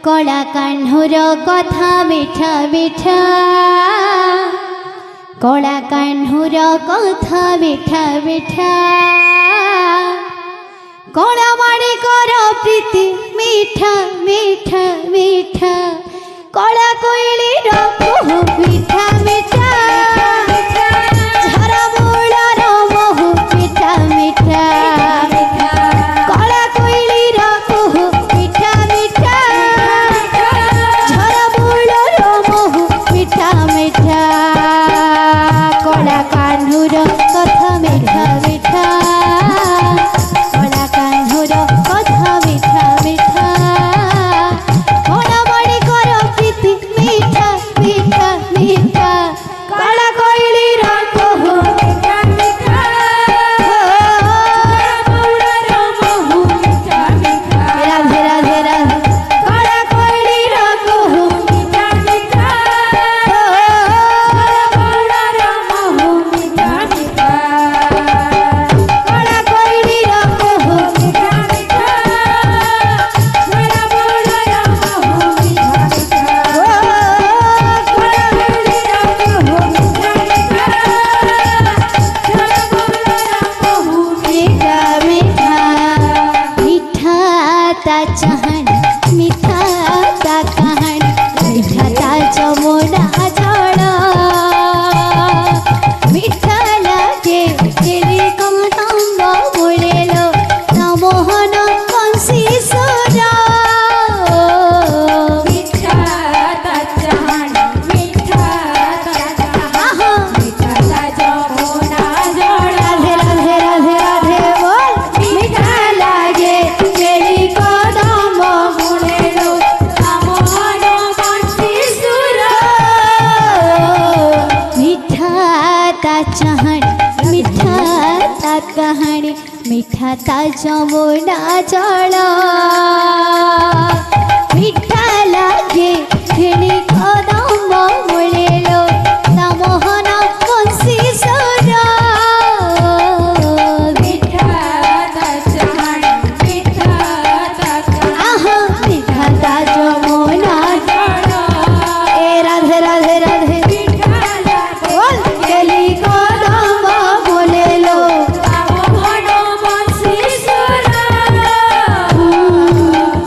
कला कान्हूर कथा मिठा मिठा कला कान्हूर कथा मिठा मिठा कला माणिकर प्रीति मिठा मिठा मिठा कला कोइलीर कुहू मिठा मिठा झरा मूलर महू मिठा मिठा कला कोइलीर कुहू मिठा मिठा झरा मूलर महू मिठा मिठा कला कान्हूर कथा मिठा मिठा कला कान्हूर कथा मिठा मिठा कला माणिकर प्रीति मिठा मिठा मिठा कला कोइलीर कुहू मिठा मिठा राधे राधे राधे कला कोइलीर कुहू मिठा मिठा कला कोइलीर कुहू मिठा मिठा मीठा मीठा मीठा ता चाहन मीठा ता कहानी मीठा ता जमुना जल मीठा लागे तेरी कमतंग बोलेलो ता मोहन कंसी सुरा मीठा ता चाहन मीठा ता कहानी मीठा ता जमुना जल राधे राधे राधे राधे बोल मीठा लागे तेरी कदम बोलेलो ता मोहन कंसी सुरा मीठा ता चाहन मीठा ता कहानी मीठा ता जमुना जल मीठा लागे तेरी कदम बोलेलो ता मोहन कंसी सुरा मीठा ता चाहन मीठा ता कहानी मीठा ता जमुना जल ए राधे राधे राधे बोल तेरी कदम बोलेलो ता मोहन कंसी सुरा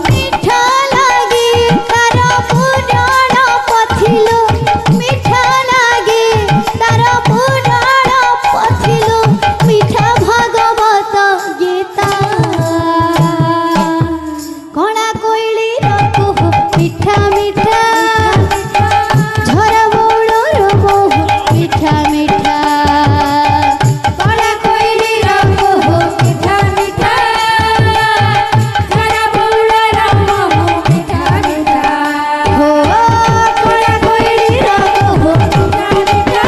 मीठा लागे तार पुराण पथिलो मीठा लागे तार पुराण पथिलो मीठा भागवत गीता कणा कोइलीर कुहू मिठा मिठा झरा मूलर महू मिठा मिठा कणा कोइलीर कुहू मिठा मिठा झरा मूलर महू मिठा मिठा हो कणा कोइलीर कुहू मिठा मिठा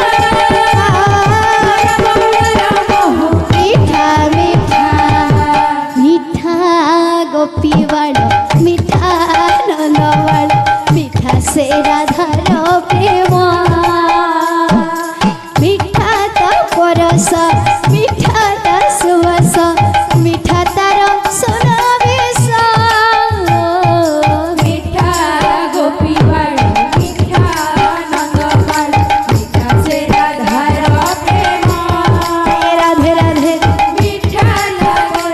झरा मूलर महू मिठा मिठा मीठा गोपी बाण मीठा नंदबाण मीठा से राधार प्रेम मीठा ता परस मीठा ता सुवास मीठा तार सुनावेश मीठा गोपी बाण मीठा नंदबाण मीठा से राधार प्रेम राधे राधे मीठा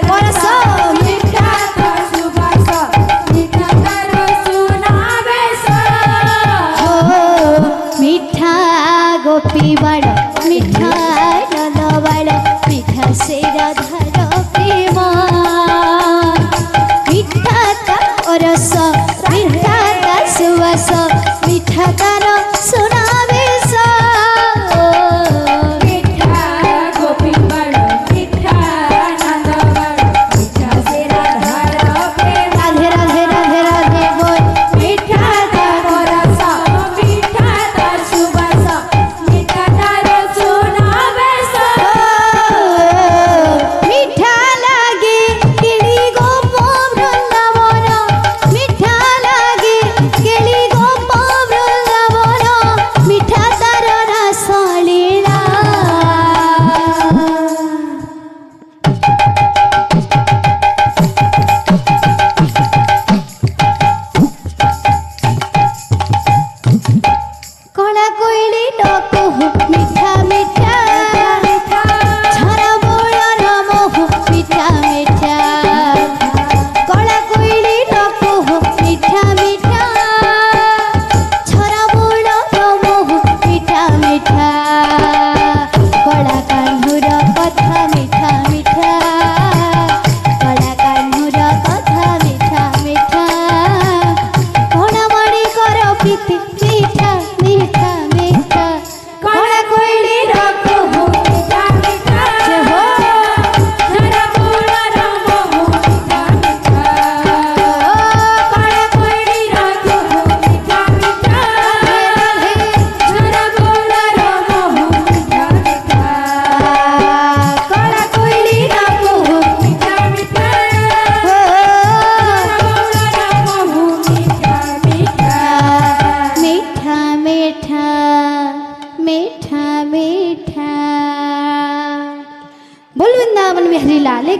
परस मीठा ता सुवास मीठा तार सुनावेश मीठा गोपी बाण मीठा नंदबाण मीठा से राधार प्रेम मीठा ता रस मीठा ता सुवास मीठा तार सुनावेश मीठा गोपी बाण मीठा नंदबाण मीठा से राधार प्रेम राधे राधे राधे राधे बोल मीठा ता रस मीठा ता सुवास मीठा तार सुनावेश मीठा लागे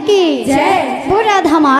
की जय। पूरा धमा